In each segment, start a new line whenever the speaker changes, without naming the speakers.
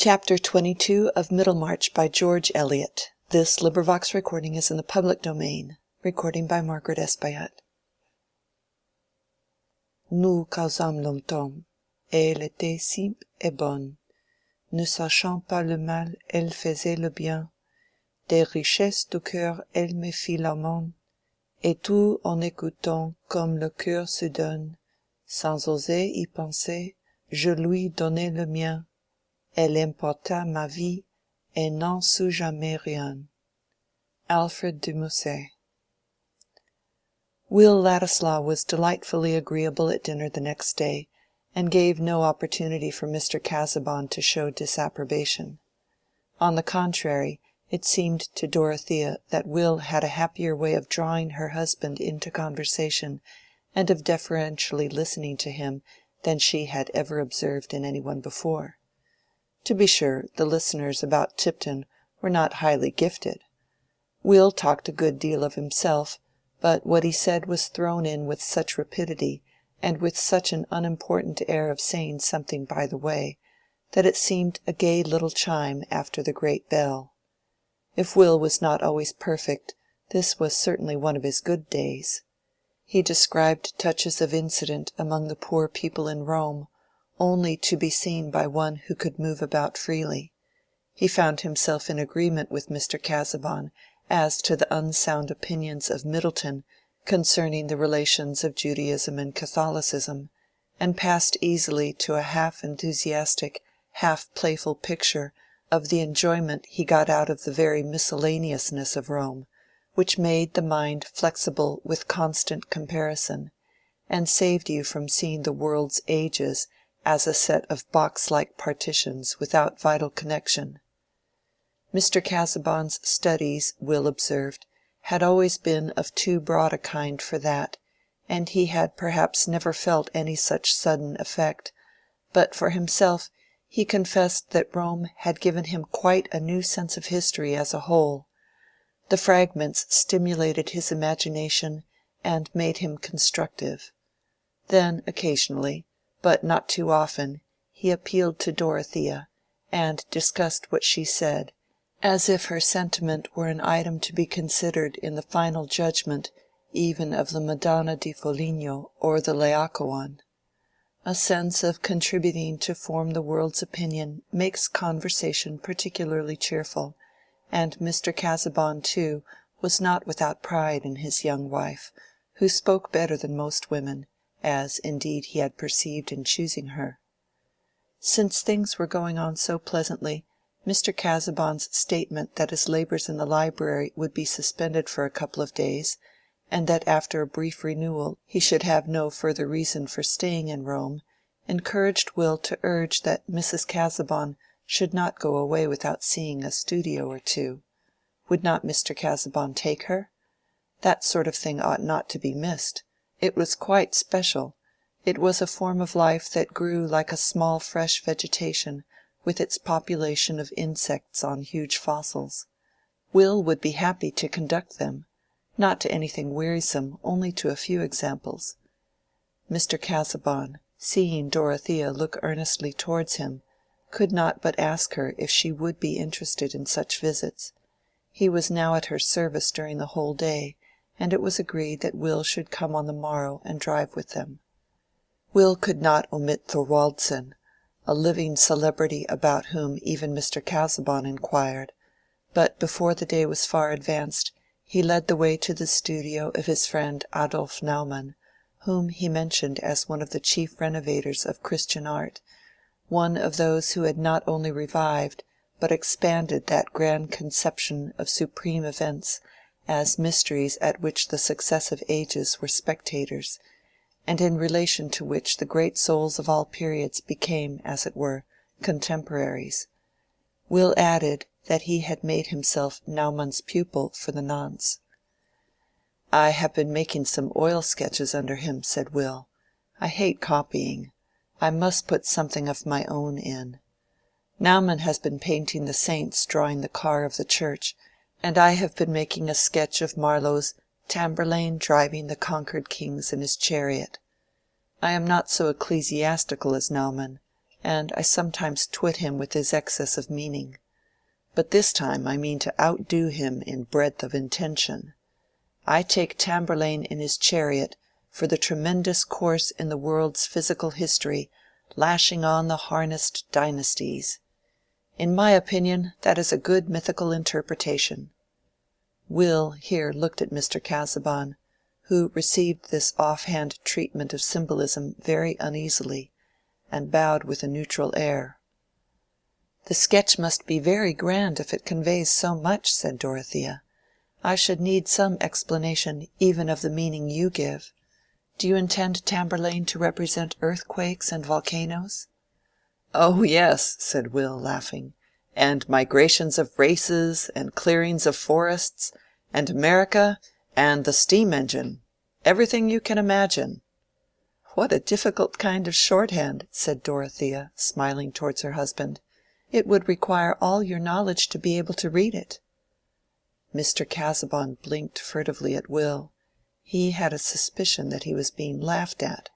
Chapter 22 of Middlemarch by George Eliot. This LibriVox is in the public domain. Recording by Margaret Espaillat. Nous causâmes longtemps, et elle était simple et bonne. Ne sachant pas le mal, elle faisait le bien. Des richesses du cœur, elle me fit l'amant, et tout en écoutant comme le cœur se donne. Sans oser y penser, je lui donnai le mien. Elle emporta ma vie, et n'en sut jamais rien. Alfred de Musset. Will Ladislaw was delightfully agreeable at dinner the next day, and gave no opportunity for Mr. Casaubon to show disapprobation. On the contrary, it seemed to Dorothea that Will had a happier way of drawing her husband into conversation and of deferentially listening to him than she had ever observed in any one before. To be sure, the listeners about Tipton were not highly gifted. Will talked a good deal of himself, but what he said was thrown in with such rapidity, and with such an unimportant air of saying something by the way, that it seemed a gay little chime after the great bell. If Will was not always perfect, this was certainly one of his good days. He described touches of incident among the poor people in Rome, only to be seen by one who could move about freely. He found himself in agreement with Mr. Casaubon as to the unsound opinions of Middleton concerning the relations of Judaism and Catholicism, and passed easily to a half-enthusiastic, half-playful picture of the enjoyment he got out of the very miscellaneousness of Rome, which made the mind flexible with constant comparison, and saved you from seeing the world's ages as a set of box-like partitions without vital connection. Mr. Casaubon's studies, Will observed, had always been of too broad a kind for that, and he had perhaps never felt any such sudden effect, but for himself he confessed that Rome had given him quite a new sense of history as a whole. The fragments stimulated his imagination and made him constructive. Then occasionally, but not too often, he appealed to Dorothea, and discussed what she said, as if her sentiment were an item to be considered in the final judgment even of the Madonna di Foligno or the Laocoon. A sense of contributing to form the world's opinion makes conversation particularly cheerful, and Mr. Casaubon too was not without pride in his young wife, who spoke better than most women, as indeed he had perceived in choosing her. Since things were going on so pleasantly, Mr. Casaubon's statement that his labors in the library would be suspended for a couple of days, and that after a brief renewal he should have no further reason for staying in Rome, encouraged Will to urge that Mrs. Casaubon should not go away without seeing a studio or two. Would not Mr. Casaubon take her? That sort of thing ought not to be missed. It was quite special. It was a form of life that grew like a small fresh vegetation, with its population of insects on huge fossils. Will would be happy to conduct them, not to anything wearisome, only to a few examples. Mr. Casaubon, seeing Dorothea look earnestly towards him, could not but ask her if she would be interested in such visits. He was now at her service during the whole day, and it was agreed that Will should come on the morrow and drive with them. Will could not omit Thorwaldsen, a living celebrity about whom even Mr. Casaubon inquired, but before the day was far advanced he led the way to the studio of his friend Adolf Naumann, whom he mentioned as one of the chief renovators of Christian art, one of those who had not only revived but expanded that grand conception of supreme events as mysteries at which the successive ages were spectators, and in relation to which the great souls of all periods became, as it were, contemporaries. Will added that he had made himself Naumann's pupil for the nonce. "I have been making some oil sketches under him," said Will. "I hate copying. I must put something of my own in. Naumann has been painting the saints drawing the car of the church, and I have been making a sketch of Marlowe's Tamburlaine driving the conquered kings in his chariot. I am not so ecclesiastical as Naumann, and I sometimes twit him with his excess of meaning. But this time I mean to outdo him in breadth of intention. I take Tamburlaine in his chariot for the tremendous course in the world's physical history, lashing on the harnessed dynasties. In my opinion, that is a good mythical interpretation." Will here looked at Mr. Casaubon, who received this off-hand treatment of symbolism very uneasily, and bowed with a neutral air. "The sketch must be very grand if it conveys so much," said Dorothea. "I should need some explanation even of the meaning you give. Do you intend Tamburlaine to represent earthquakes and volcanoes?" "Oh yes," said Will, laughing, "and migrations of races, and clearings of forests, and America, and the steam engine. Everything you can imagine." "What a difficult kind of shorthand," said Dorothea, smiling towards her husband. "It would require all your knowledge to be able to read it." Mr. Casaubon blinked furtively at Will. He had a suspicion that he was being laughed at,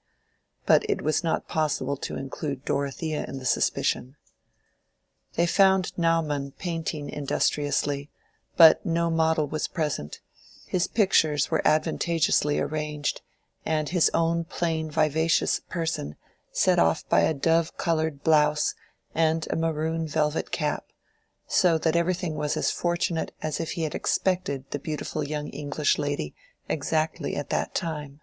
but it was not possible to include Dorothea in the suspicion. They found Naumann painting industriously, but no model was present. His pictures were advantageously arranged, and his own plain vivacious person set off by a dove-colored blouse and a maroon velvet cap, so that everything was as fortunate as if he had expected the beautiful young English lady exactly at that time.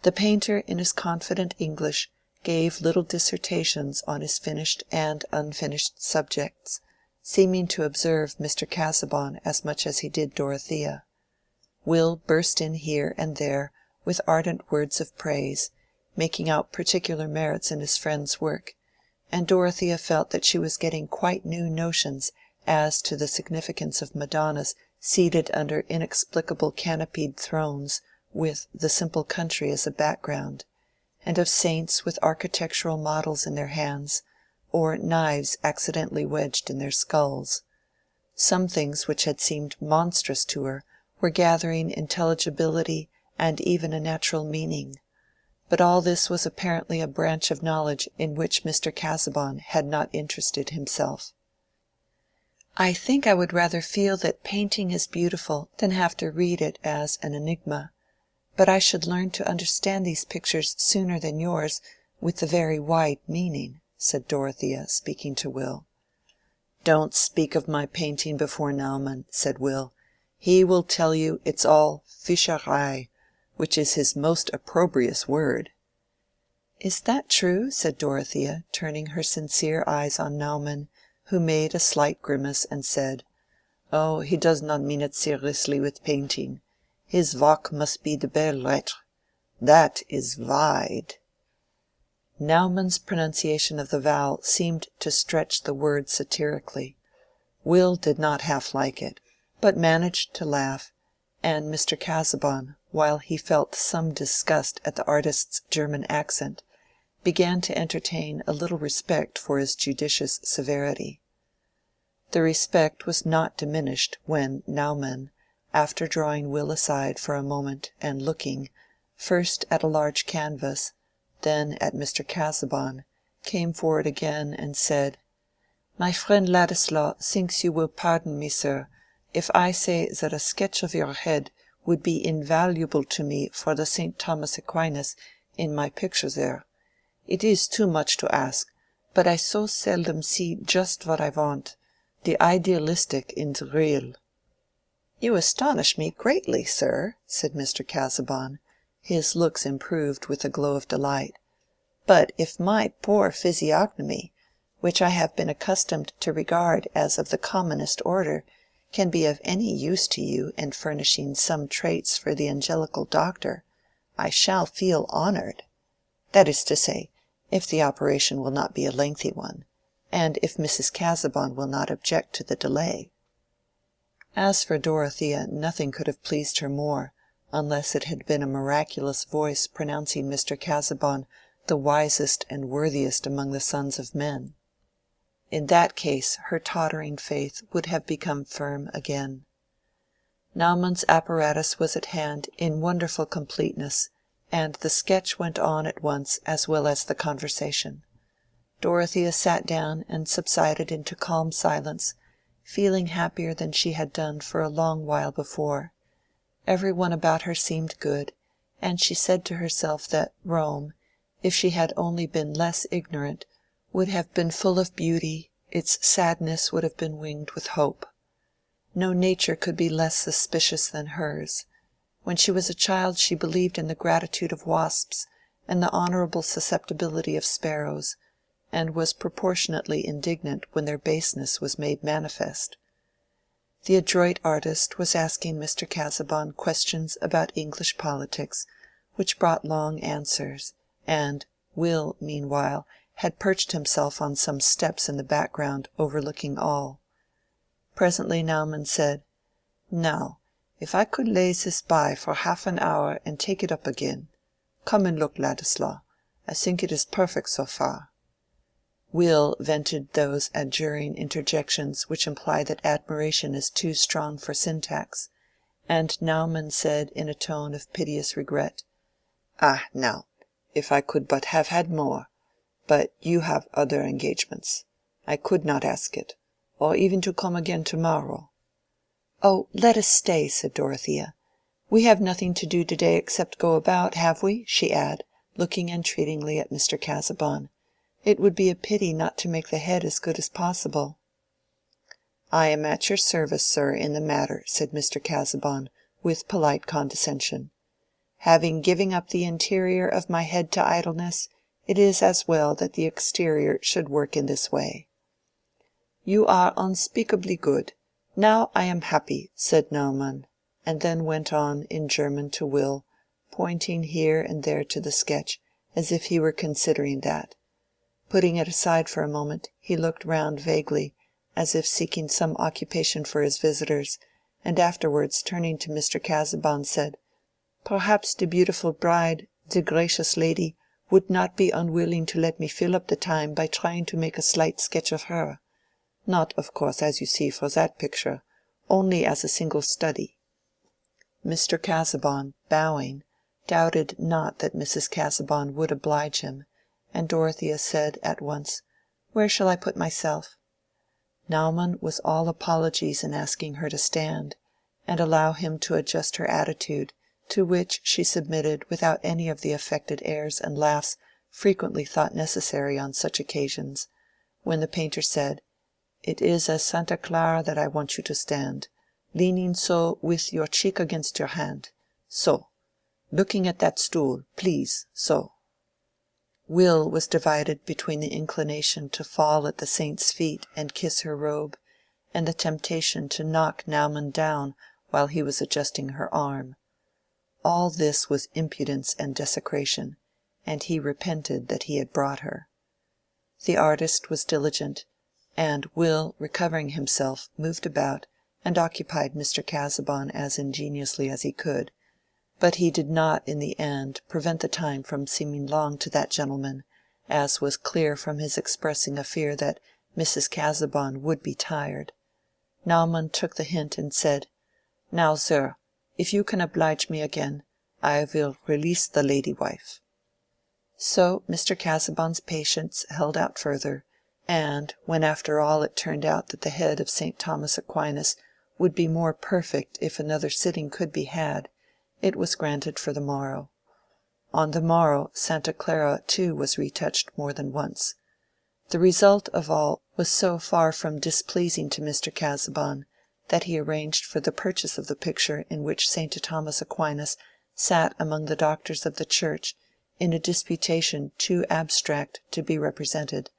The painter in his confident English gave little dissertations on his finished and unfinished subjects, seeming to observe Mr. Casaubon as much as he did Dorothea. Will burst in here and there with ardent words of praise, making out particular merits in his friend's work, and Dorothea felt that she was getting quite new notions as to the significance of Madonnas seated under inexplicable canopied thrones with the simple country as a background, and of saints with architectural models in their hands, or knives accidentally wedged in their skulls. Some things which had seemed monstrous to her were gathering intelligibility and even a natural meaning. But all this was apparently a branch of knowledge in which Mr. Casaubon had not interested himself. "I think I would rather feel that painting is beautiful than have to read it as an enigma. But I should learn to understand these pictures sooner than yours, with the very wide meaning," said Dorothea, speaking to Will. "Don't speak of my painting before Naumann," said Will. "He will tell you it's all Fischerei, which is his most opprobrious word." "Is that true?" said Dorothea, turning her sincere eyes on Naumann, who made a slight grimace and said, "Oh, he does not mean it seriously with painting. His walk must be de belles lettres. That is wide." Naumann's pronunciation of the vowel seemed to stretch the word satirically. Will did not half like it, but managed to laugh, and Mr. Casaubon, while he felt some disgust at the artist's German accent, began to entertain a little respect for his judicious severity. The respect was not diminished when Naumann, after drawing Will aside for a moment and looking, first at a large canvas, then at Mr. Casaubon, came forward again and said, "My friend Ladislaw thinks you will pardon me, sir, if I say that a sketch of your head would be invaluable to me for the St. Thomas Aquinas in my picture there. It is too much to ask, but I so seldom see just what I want, the idealistic in the real." "You astonish me greatly, sir," said Mr. Casaubon, his looks improved with a glow of delight. "But if my poor physiognomy, which I have been accustomed to regard as of the commonest order, can be of any use to you in furnishing some traits for the angelical doctor, I shall feel honored. That is to say, if the operation will not be a lengthy one, and if Mrs. Casaubon will not object to the delay." As for Dorothea, nothing could have pleased her more, unless it had been a miraculous voice pronouncing Mr. Casaubon the wisest and worthiest among the sons of men. In that case her tottering faith would have become firm again. Naumann's apparatus was at hand in wonderful completeness, and the sketch went on at once as well as the conversation. Dorothea sat down and subsided into calm silence, feeling happier than she had done for a long while before. Every one about her seemed good, and she said to herself that Rome, if she had only been less ignorant, would have been full of beauty, its sadness would have been winged with hope. No nature could be less suspicious than hers. When she was a child she believed in the gratitude of wasps and the honorable susceptibility of sparrows, and was proportionately indignant when their baseness was made manifest. The adroit artist was asking Mr. Casaubon questions about English politics, which brought long answers, and Will, meanwhile, had perched himself on some steps in the background overlooking all. Presently Naumann said, "Now, if I could lay this by for half an hour and take it up again. Come and look, Ladislaw. I think it is perfect so far." Will vented those adjuring interjections which imply that admiration is too strong for syntax, and Naumann said in a tone of piteous regret, "Ah, now, if I could but have had more! But you have other engagements. I could not ask it, or even to come again tomorrow." "Oh, let us stay," said Dorothea. "We have nothing to do today except go about, have we?" she added, looking entreatingly at Mr. Casaubon. "It would be a pity not to make the head as good as possible." "I am at your service, sir, in the matter," said Mr. Casaubon, with polite condescension. "Having given up the interior of my head to idleness, it is as well that the exterior should work in this way." "You are unspeakably good. Now I am happy," said Naumann, and then went on in German to Will, pointing here and there to the sketch, as if he were considering that. Putting it aside for a moment, he looked round vaguely, as if seeking some occupation for his visitors, and afterwards turning to Mr. Casaubon said, "Perhaps the beautiful bride, the gracious lady, would not be unwilling to let me fill up the time by trying to make a slight sketch of her. Not, of course, as you see, for that picture, only as a single study." Mr. Casaubon, bowing, doubted not that Mrs. Casaubon would oblige him, and Dorothea said at once, "Where shall I put myself?" Naumann was all apologies in asking her to stand, and allow him to adjust her attitude, to which she submitted without any of the affected airs and laughs frequently thought necessary on such occasions, when the painter said, "It is as Santa Clara that I want you to stand, leaning so with your cheek against your hand. So. Looking at that stool, please, so." Will was divided between the inclination to fall at the saint's feet and kiss her robe, and the temptation to knock Naumann down while he was adjusting her arm. All this was impudence and desecration, and he repented that he had brought her. The artist was diligent, and Will, recovering himself, moved about and occupied Mr. Casaubon as ingeniously as he could, but he did not in the end prevent the time from seeming long to that gentleman, as was clear from his expressing a fear that Mrs. Casaubon would be tired. Naumann took the hint and said, "Now, sir, if you can oblige me again, I will release the lady wife." So Mr. Casaubon's patience held out further, and when after all it turned out that the head of St. Thomas Aquinas would be more perfect if another sitting could be had, it was granted for the morrow. On the morrow Santa Clara too was retouched more than once. The result of all was so far from displeasing to Mr. Casaubon that he arranged for the purchase of the picture in which St. Thomas Aquinas sat among the doctors of the Church in a disputation too abstract to be represented,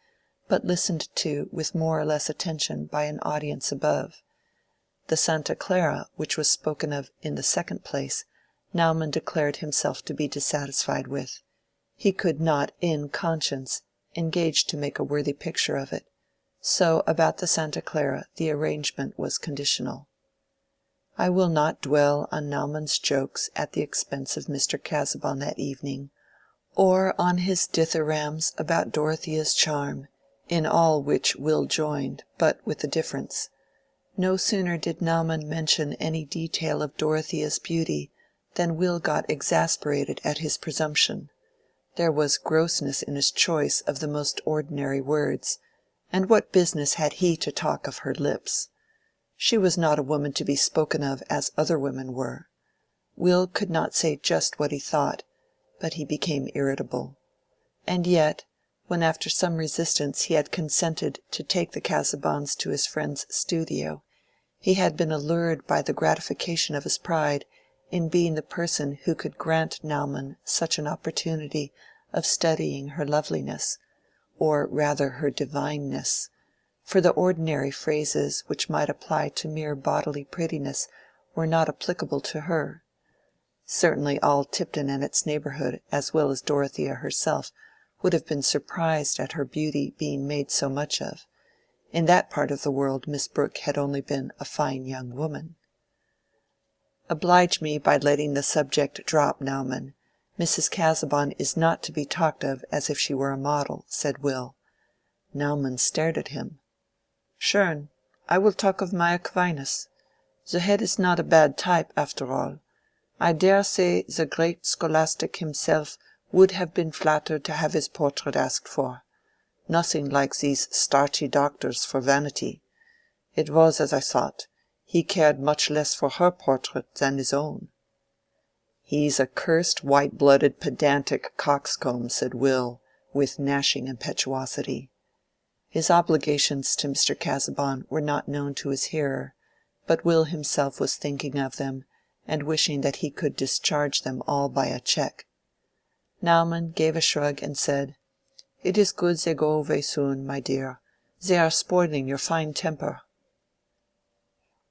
but listened to with more or less attention by an audience above. The Santa Clara, which was spoken of in the second place, Naumann declared himself to be dissatisfied with. He could not in conscience engage to make a worthy picture of it. So about the Santa Clara the arrangement was conditional. I will not dwell on Naumann's jokes at the expense of Mr. Casaubon that evening, or on his dithyrambs about Dorothea's charm, in all which Will joined, but with a difference. No sooner did Naumann mention any detail of Dorothea's beauty than Will got exasperated at his presumption. There was grossness in his choice of the most ordinary words, and what business had he to talk of her lips? She was not a woman to be spoken of as other women were. Will could not say just what he thought, but he became irritable. And yet, when after some resistance he had consented to take the Casaubons to his friend's studio, he had been allured by the gratification of his pride in being the person who could grant Naumann such an opportunity of studying her loveliness, or rather her divineness, for the ordinary phrases which might apply to mere bodily prettiness were not applicable to her. Certainly all Tipton and its neighborhood, as well as Dorothea herself, would have been surprised at her beauty being made so much of. In that part of the world Miss Brooke had only been a fine young woman. "Oblige me by letting the subject drop, Naumann. Mrs. Casaubon is not to be talked of as if she were a model," said Will. Naumann stared at him. "Schön. I will talk of my Aquinas. The head is not a bad type, after all. I dare say the great scholastic himself would have been flattered to have his portrait asked for. Nothing like these starchy doctors for vanity. It was as I thought. He cared much less for her portrait than his own." "He's a cursed white-blooded pedantic coxcomb," said Will, with gnashing impetuosity. His obligations to Mr. Casaubon were not known to his hearer, but Will himself was thinking of them, and wishing that he could discharge them all by a check. Naumann gave a shrug and said, "It is good they go away soon, my dear. They are spoiling your fine temper."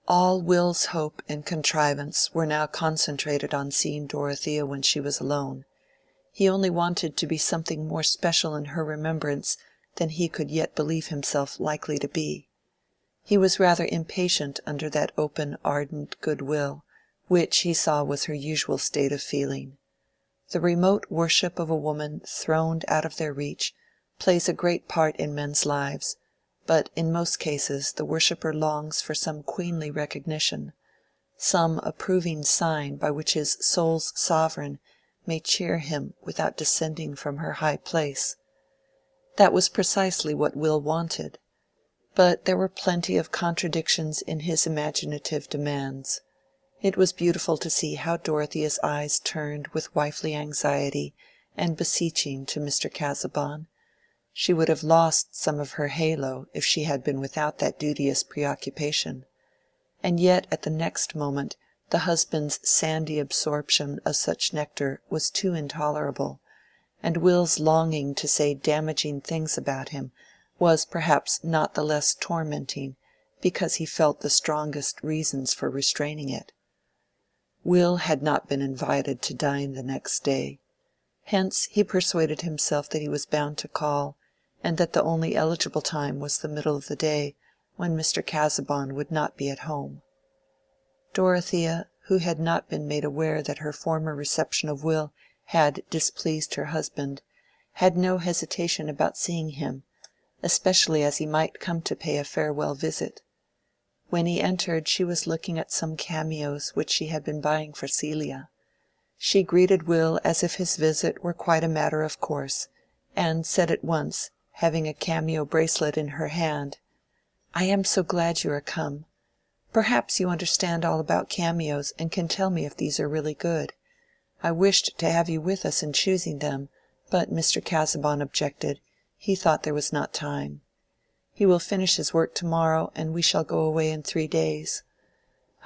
All Will's hope and contrivance were now concentrated on seeing Dorothea when she was alone. He only wanted to be something more special in her remembrance than he could yet believe himself likely to be. He was rather impatient under that open ardent goodwill, which he saw was her usual state of feeling. The remote worship of a woman throned out of their reach plays a great part in men's lives, but in most cases the worshipper longs for some queenly recognition, some approving sign by which his soul's sovereign may cheer him without descending from her high place. That was precisely what Will wanted, but there were plenty of contradictions in his imaginative demands. It was beautiful to see how Dorothea's eyes turned with wifely anxiety and beseeching to Mr. Casaubon. She would have lost some of her halo if she had been without that duteous preoccupation. And yet at the next moment the husband's sandy absorption of such nectar was too intolerable, and Will's longing to say damaging things about him was perhaps not the less tormenting because he felt the strongest reasons for restraining it. Will had not been invited to dine the next day. Hence he persuaded himself that he was bound to call, and that the only eligible time was the middle of the day, when Mr. Casaubon would not be at home. Dorothea, who had not been made aware that her former reception of Will had displeased her husband, had no hesitation about seeing him, especially as he might come to pay a farewell visit. When he entered she was looking at some cameos which she had been buying for Celia. She greeted Will as if his visit were quite a matter of course, and said at once, having a cameo bracelet in her hand, "I am so glad you are come. Perhaps you understand all about cameos and can tell me if these are really good. I wished to have you with us in choosing them, but Mr. Casaubon objected. He thought there was not time. He will finish his work tomorrow, and we shall go away in 3 days.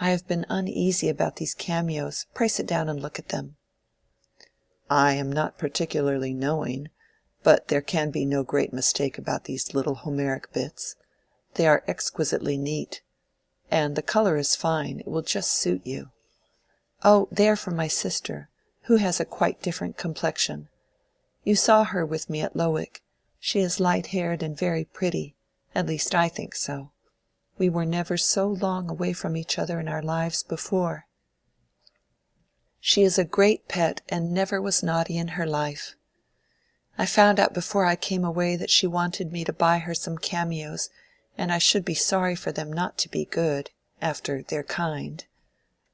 I have been uneasy about these cameos. Pray sit down and look at them." "I am not particularly knowing, but there can be no great mistake about these little Homeric bits. They are exquisitely neat. And the color is fine. It will just suit you." "Oh, they are for my sister, who has a quite different complexion. You saw her with me at Lowick. She is light-haired and very pretty. At least I think so. We were never so long away from each other in our lives before. She is a great pet and never was naughty in her life. I found out before I came away that she wanted me to buy her some cameos, and I should be sorry for them not to be good, after their kind."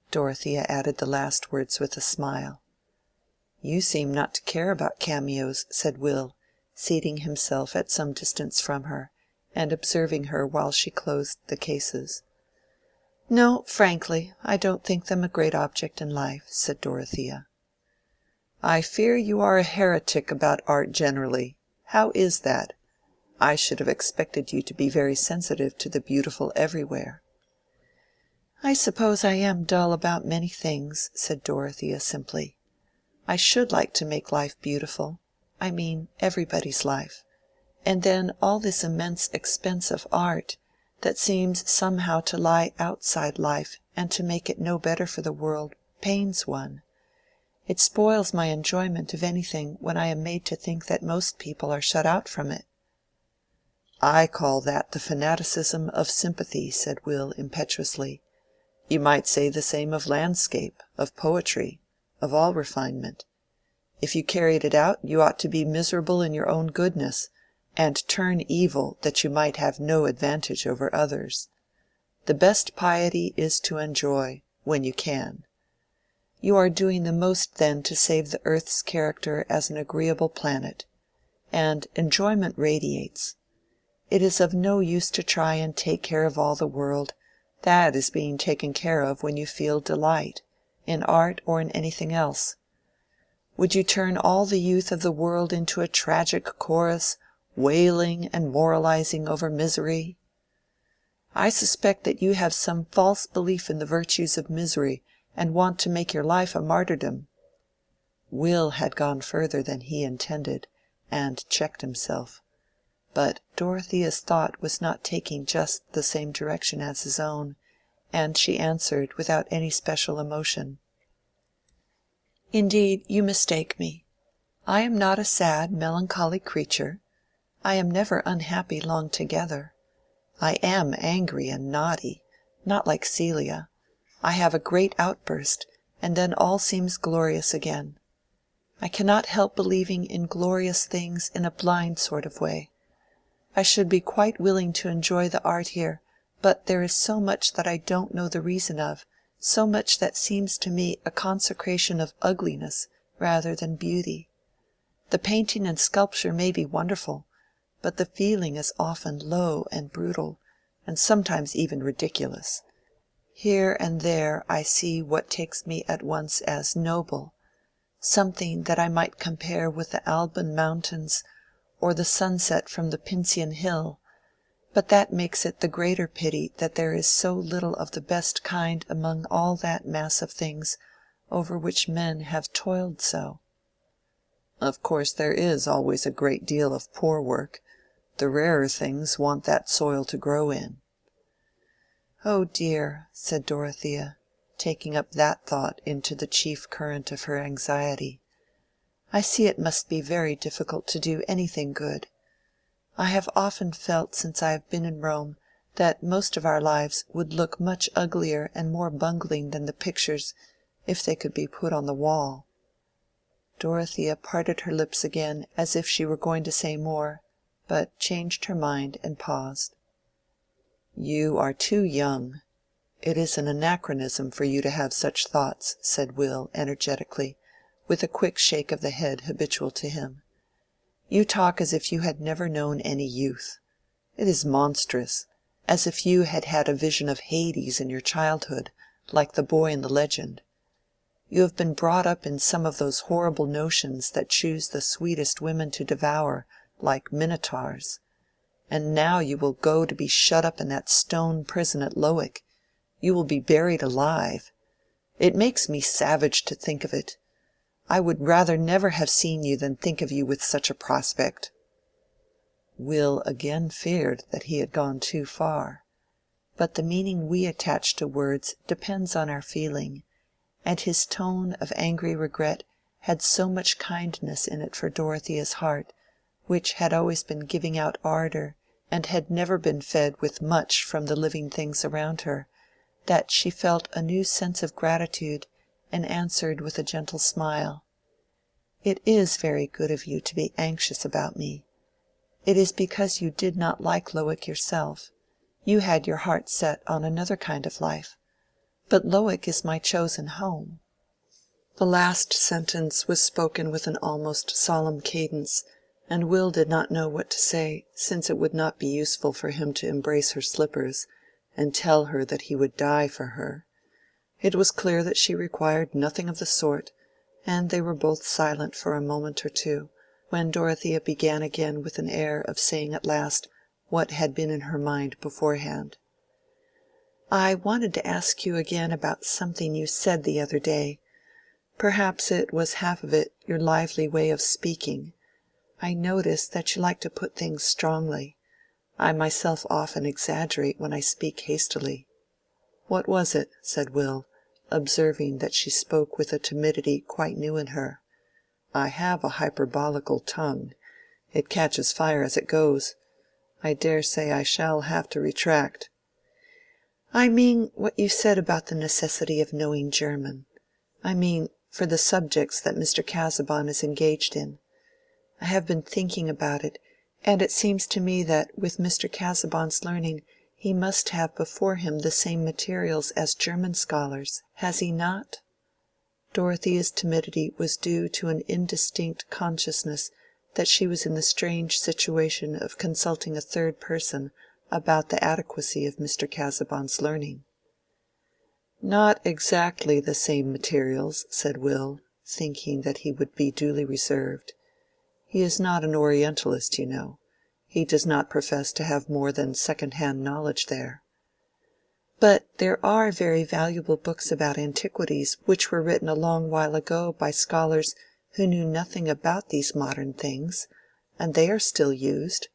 Dorothea added the last words with a smile. "You seem not to care about cameos," said Will, seating himself at some distance from her, and observing her while she closed the cases. "No, frankly, I don't think them a great object in life," said Dorothea. "I fear you are a heretic about art generally. How is that? I should have expected you to be very sensitive to the beautiful everywhere." "I suppose I am dull about many things," said Dorothea simply. "I should like to make life beautiful—I mean everybody's life. And then all this immense expense of art, that seems somehow to lie outside life and to make it no better for the world, pains one. It spoils my enjoyment of anything when I am made to think that most people are shut out from it." "I call that the fanaticism of sympathy," said Will, impetuously. "You might say the same of landscape, of poetry, of all refinement. If you carried it out, you ought to be miserable in your own goodness, and turn evil that you might have no advantage over others. The best piety is to enjoy, when you can. You are doing the most then to save the earth's character as an agreeable planet. And enjoyment radiates. It is of no use to try and take care of all the world. That is being taken care of when you feel delight, in art or in anything else. Would you turn all the youth of the world into a tragic chorus, wailing and moralizing over misery? I suspect that you have some false belief in the virtues of misery, and want to make your life a martyrdom." Will had gone further than he intended, and checked himself. But Dorothea's thought was not taking just the same direction as his own, and she answered without any special emotion. "Indeed, you mistake me. I am not a sad, melancholy creature. I am never unhappy long together. I am angry and naughty, not like Celia. I have a great outburst, and then all seems glorious again. I cannot help believing in glorious things in a blind sort of way. I should be quite willing to enjoy the art here, but there is so much that I don't know the reason of, so much that seems to me a consecration of ugliness rather than beauty. The painting and sculpture may be wonderful, but the feeling is often low and brutal, and sometimes even ridiculous. Here and there I see what takes me at once as noble, something that I might compare with the Alban mountains or the sunset from the Pincian hill, but that makes it the greater pity that there is so little of the best kind among all that mass of things over which men have toiled so." "Of course there is always a great deal of poor work. The rarer things want that soil to grow in." "Oh dear," said Dorothea, taking up that thought into the chief current of her anxiety. "I see it must be very difficult to do anything good. I have often felt since I have been in Rome that most of our lives would look much uglier and more bungling than the pictures if they could be put on the wall." Dorothea parted her lips again as if she were going to say more, but changed her mind and paused. "You are too young. It is an anachronism for you to have such thoughts," said Will, energetically, with a quick shake of the head habitual to him. "You talk as if you had never known any youth. It is monstrous, as if you had had a vision of Hades in your childhood, like the boy in the legend. You have been brought up in some of those horrible notions that choose the sweetest women to devour, like minotaurs. And now you will go to be shut up in that stone prison at Lowick. You will be buried alive. It makes me savage to think of it. I would rather never have seen you than think of you with such a prospect." Will again feared that he had gone too far. But the meaning we attach to words depends on our feeling, and his tone of angry regret had so much kindness in it for Dorothea's heart, which had always been giving out ardor and had never been fed with much from the living things around her, that she felt a new sense of gratitude and answered with a gentle smile, "It is very good of you to be anxious about me. It is because you did not like Lowick yourself. You had your heart set on another kind of life. But Lowick is my chosen home." The last sentence was spoken with an almost solemn cadence, and Will did not know what to say, since it would not be useful for him to embrace her slippers and tell her that he would die for her. It was clear that she required nothing of the sort, and they were both silent for a moment or two, when Dorothea began again with an air of saying at last what had been in her mind beforehand. "I wanted to ask you again about something you said the other day. Perhaps it was half of it your lively way of speaking. I notice that you like to put things strongly. I myself often exaggerate when I speak hastily." "What was it?" said Will, observing that she spoke with a timidity quite new in her. "I have a hyperbolical tongue. It catches fire as it goes. I dare say I shall have to retract." "I mean what you said about the necessity of knowing German. I mean, for the subjects that Mr. Casaubon is engaged in. I have been thinking about it, and it seems to me that with Mr. Casaubon's learning he must have before him the same materials as German scholars, has he not?" Dorothea's timidity was due to an indistinct consciousness that she was in the strange situation of consulting a third person about the adequacy of Mr. Casaubon's learning. "Not exactly the same materials," said Will, thinking that he would be duly reserved. "He is not an Orientalist, you know. He does not profess to have more than second-hand knowledge there." "But there are very valuable books about antiquities which were written a long while ago by scholars who knew nothing about these modern things, and they are still used.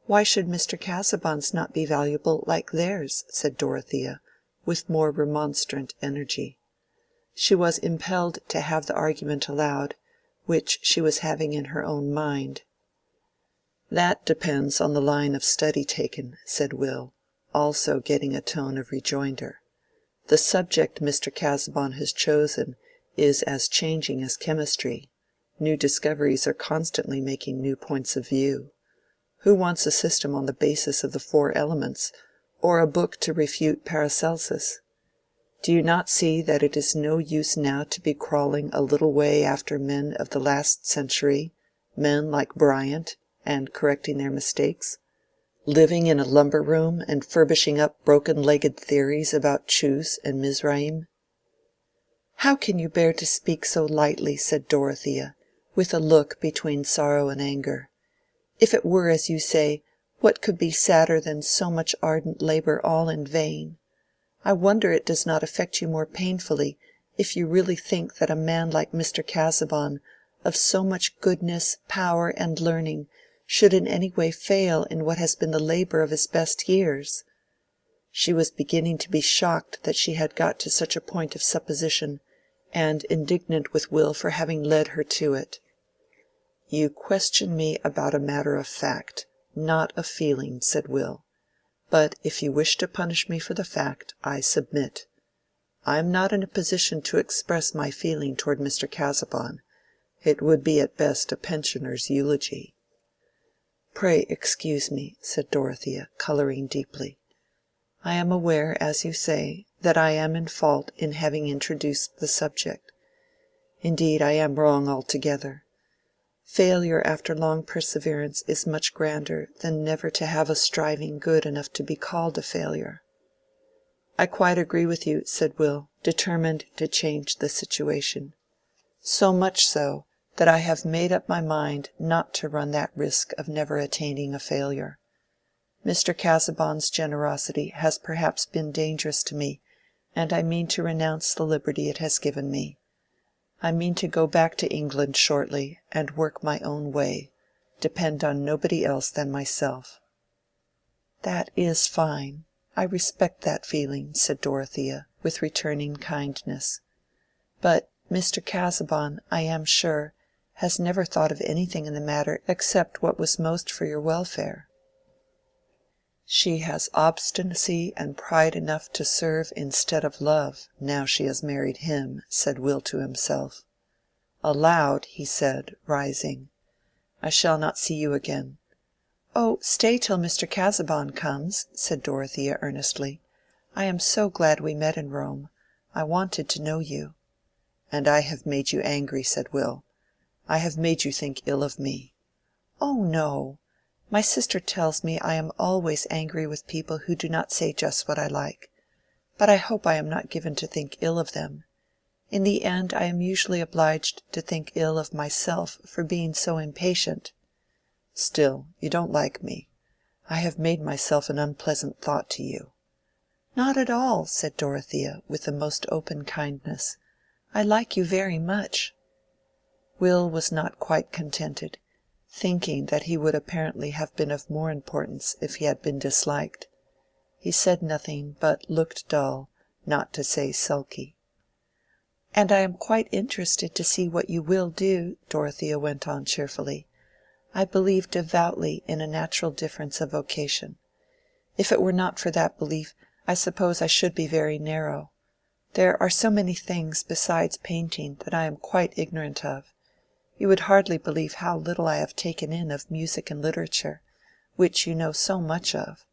Why should Mr. Casaubon's not be valuable like theirs?" said Dorothea, with more remonstrant energy. She was impelled to have the argument aloud, which she was having in her own mind. "That depends on the line of study taken," said Will, also getting a tone of rejoinder. "The subject Mr. Casaubon has chosen is as changing as chemistry. New discoveries are constantly making new points of view. Who wants a system on the basis of the four elements, or a book to refute Paracelsus? Do you not see that it is no use now to be crawling a little way after men of the last century, men like Bryant, and correcting their mistakes? Living in a lumber room and furbishing up broken-legged theories about Chus and Mizraim?" "How can you bear to speak so lightly?" said Dorothea, with a look between sorrow and anger. "If it were as you say, what could be sadder than so much ardent labor all in vain? I wonder it does not affect you more painfully, if you really think that a man like Mr. Casaubon, of so much goodness, power, and learning, should in any way fail in what has been the labor of his best years." She was beginning to be shocked that she had got to such a point of supposition, and indignant with Will for having led her to it. "You question me about a matter of fact, not of feeling," said Will. "But if you wish to punish me for the fact, I submit. I am not in a position to express my feeling toward Mr. Casaubon. It would be at best a pensioner's eulogy." "Pray excuse me," said Dorothea, coloring deeply. "I am aware, as you say, that I am in fault in having introduced the subject. Indeed, I am wrong altogether. Failure after long perseverance is much grander than never to have a striving good enough to be called a failure." "I quite agree with you," said Will, determined to change the situation. "So much so that I have made up my mind not to run that risk of never attaining a failure. Mr. Casaubon's generosity has perhaps been dangerous to me, and I mean to renounce the liberty it has given me. I mean to go back to England shortly, and work my own way, depend on nobody else than myself." "That is fine. I respect that feeling," said Dorothea, with returning kindness. "But Mr. Casaubon, I am sure, has never thought of anything in the matter except what was most for your welfare." "She has obstinacy and pride enough to serve instead of love, now she has married him," said Will to himself. Aloud he said, rising, "I shall not see you again." "Oh, stay till Mr. Casaubon comes," said Dorothea earnestly. "I am so glad we met in Rome. I wanted to know you." "And I have made you angry," said Will. "I have made you think ill of me." "Oh no! My sister tells me I am always angry with people who do not say just what I like. But I hope I am not given to think ill of them. In the end I am usually obliged to think ill of myself for being so impatient." "Still, you don't like me. I have made myself an unpleasant thought to you." "Not at all," said Dorothea, with the most open kindness. "I like you very much." Will was not quite contented, thinking that he would apparently have been of more importance if he had been disliked. He said nothing, but looked dull, not to say sulky. "And I am quite interested to see what you will do," Dorothea went on cheerfully. "I believe devoutly in a natural difference of vocation. If it were not for that belief, I suppose I should be very narrow. There are so many things besides painting that I am quite ignorant of. You would hardly believe how little I have taken in of music and literature, which you know so much of.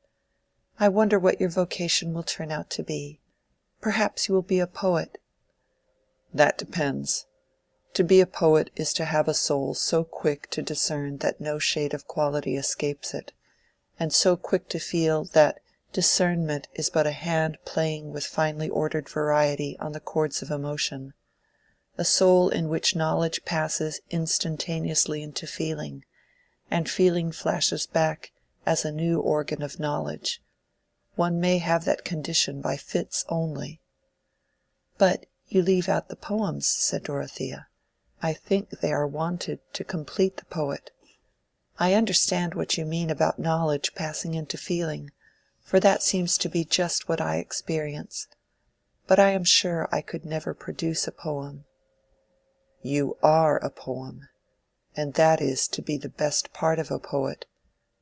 I wonder what your vocation will turn out to be. Perhaps you will be a poet." "That depends. To be a poet is to have a soul so quick to discern that no shade of quality escapes it, and so quick to feel that discernment is but a hand playing with finely ordered variety on the chords of emotion, a soul in which knowledge passes instantaneously into feeling, and feeling flashes back as a new organ of knowledge. One may have that condition by fits only." "But you leave out the poems," said Dorothea. "I think they are wanted to complete the poet. I understand what you mean about knowledge passing into feeling, for that seems to be just what I experience. But I am sure I could never produce a poem." "You are a poem, and that is to be the best part of a poet,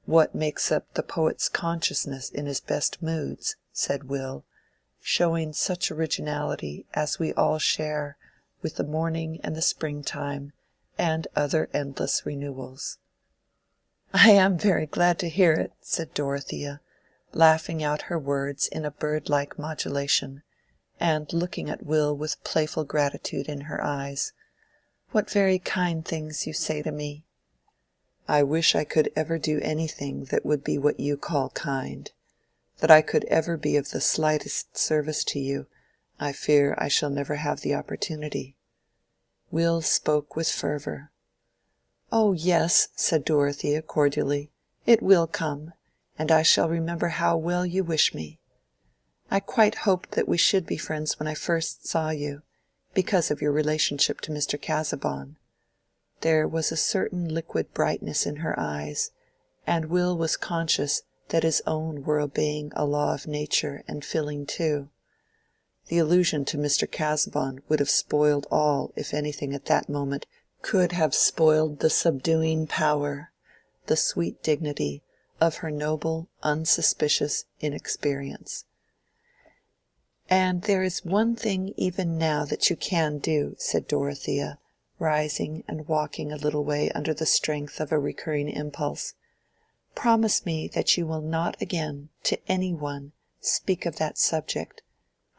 what makes up the poet's consciousness in his best moods," said Will, showing such originality as we all share with the morning and the springtime and other endless renewals. "I am very glad to hear it," said Dorothea, laughing out her words in a bird-like modulation, and looking at Will with playful gratitude in her eyes. "What very kind things you say to me." "I wish I could ever do anything that would be what you call kind. That I could ever be of the slightest service to you, I fear I shall never have the opportunity." Will spoke with fervor. "Oh yes," said Dorothea cordially, "it will come, and I shall remember how well you wish me. I quite hoped that we should be friends when I first saw you, because of your relationship to Mr. Casaubon." There was a certain liquid brightness in her eyes, and Will was conscious that his own were obeying a law of nature and filling too. The allusion to Mr. Casaubon would have spoiled all if anything at that moment could have spoiled the subduing power, the sweet dignity, of her noble, unsuspicious inexperience. "And there is one thing even now that you can do," said Dorothea, rising and walking a little way under the strength of a recurring impulse. "Promise me that you will not again, to any one, speak of that subject.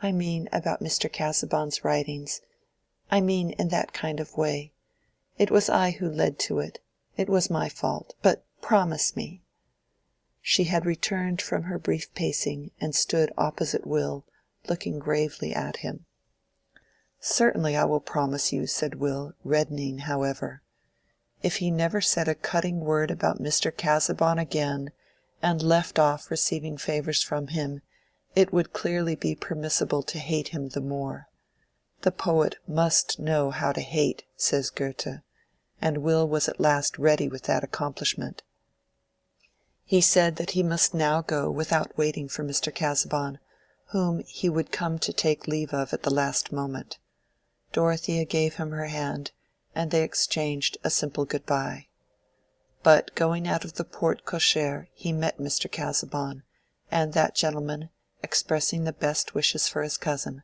I mean about Mr. Casaubon's writings. I mean in that kind of way. It was I who led to it. It was my fault. But promise me." She had returned from her brief pacing and stood opposite Will, looking gravely at him. "Certainly I will promise you," said Will, reddening, however. If he never said a cutting word about Mr. Casaubon again, and left off receiving favors from him, it would clearly be permissible to hate him the more. The poet must know how to hate, says Goethe, and Will was at last ready with that accomplishment. He said that he must now go without waiting for Mr. Casaubon, whom he would come to take leave of at the last moment. Dorothea gave him her hand, and they exchanged a simple good-bye. But going out of the porte cochere he met Mr. Casaubon, and that gentleman, expressing the best wishes for his cousin,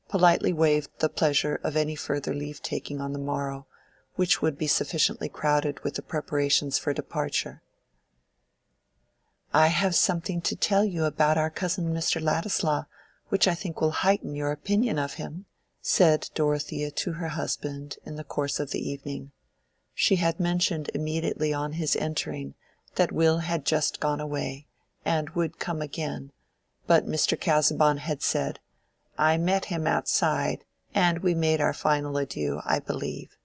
politely waived the pleasure of any further leave-taking on the morrow, which would be sufficiently crowded with the preparations for departure. "I have something to tell you about our cousin Mr. Ladislaw, which I think will heighten your opinion of him," said Dorothea to her husband in the course of the evening. She had mentioned immediately on his entering that Will had just gone away, and would come again, but Mr. Casaubon had said, "I met him outside, and we made our final adieu, I believe,"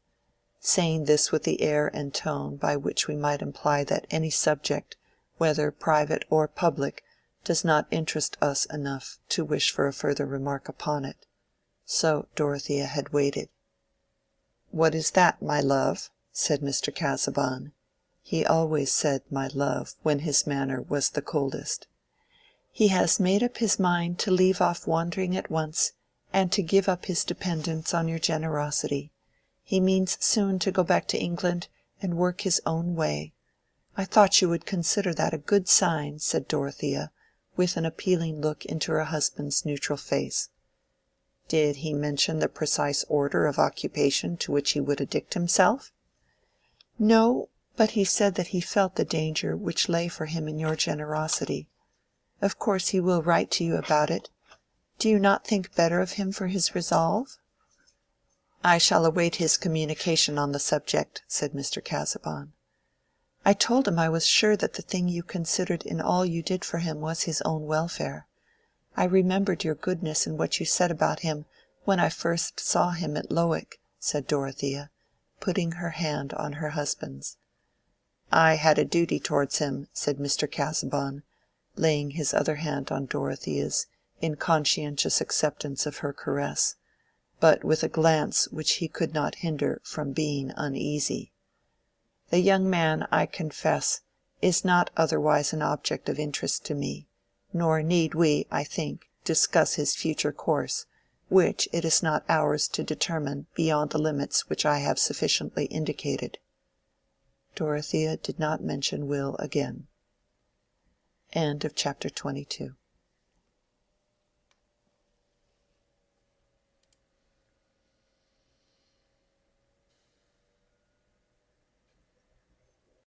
saying this with the air and tone by which we might imply that any subject, whether private or public, does not interest us enough to wish for a further remark upon it. So Dorothea had waited. "What is that, my love?" said Mr. Casaubon. He always said "my love" when his manner was the coldest. "He has made up his mind to leave off wandering at once, and to give up his dependence on your generosity. He means soon to go back to England and work his own way. I thought you would consider that a good sign," said Dorothea, with an appealing look into her husband's neutral face. "Did he mention the precise order of occupation to which he would addict himself?" "No, but he said that he felt the danger which lay for him in your generosity. Of course he will write to you about it. Do you not think better of him for his resolve?" "I shall await his communication on the subject," said Mr. Casaubon. "I told him I was sure that the thing you considered in all you did for him was his own welfare. I remembered your goodness in what you said about him when I first saw him at Lowick," said Dorothea, putting her hand on her husband's. "I had a duty towards him," said Mr. Casaubon, laying his other hand on Dorothea's in conscientious acceptance of her caress, but with a glance which he could not hinder from being uneasy. "The young man, I confess, is not otherwise an object of interest to me, nor need we, I think, discuss his future course, which it is not ours to determine beyond the limits which I have sufficiently indicated." Dorothea did not mention Will again. CHAPter 23